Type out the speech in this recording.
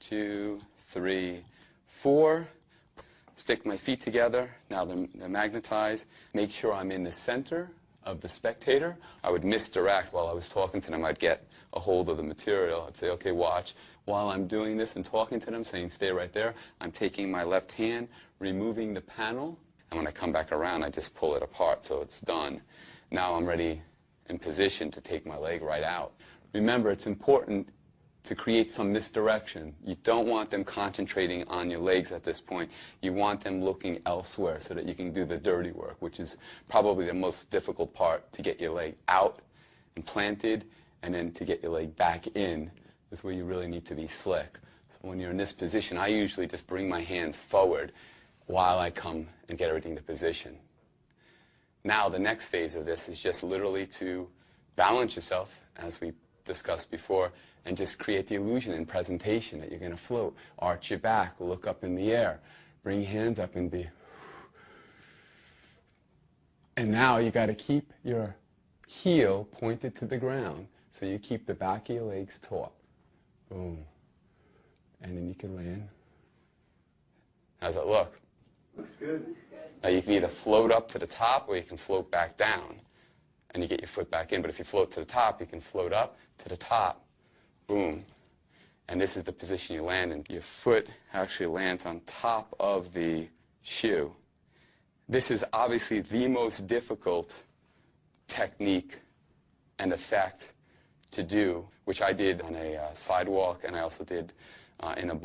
2, 3, 4. Stick my feet together. Now they're magnetized. Make sure I'm in the center of the spectator. I would misdirect while I was talking to them. I'd get a hold of the material. I'd say, okay, watch. While I'm doing this and talking to them, saying stay right there, I'm taking my left hand, removing the panel, and when I come back around, I just pull it apart so it's done. Now I'm ready in position to take my leg right out. Remember, it's important to create some misdirection. You don't want them concentrating on your legs at this point. You want them looking elsewhere so that you can do the dirty work, which is probably the most difficult part, to get your leg out and planted, and then to get your leg back in is where you really need to be slick. So when you're in this position, I usually just bring my hands forward while I come and get everything to position. Now the next phase of this is just literally to balance yourself, as we discussed before, and just create the illusion in presentation that you're going to float. Arch your back, look up in the air, bring your hands up and be. And now you got to keep your heel pointed to the ground, so you keep the back of your legs taut. Boom. And then you can land. How's it look? Looks good. Now you can either float up to the top or you can float back down and you get your foot back in. But if you float to the top, you can float up to the top. Boom. And this is the position you land in. Your foot actually lands on top of the shoe. This is obviously the most difficult technique and effect to do, which I did on a sidewalk, and I also did in a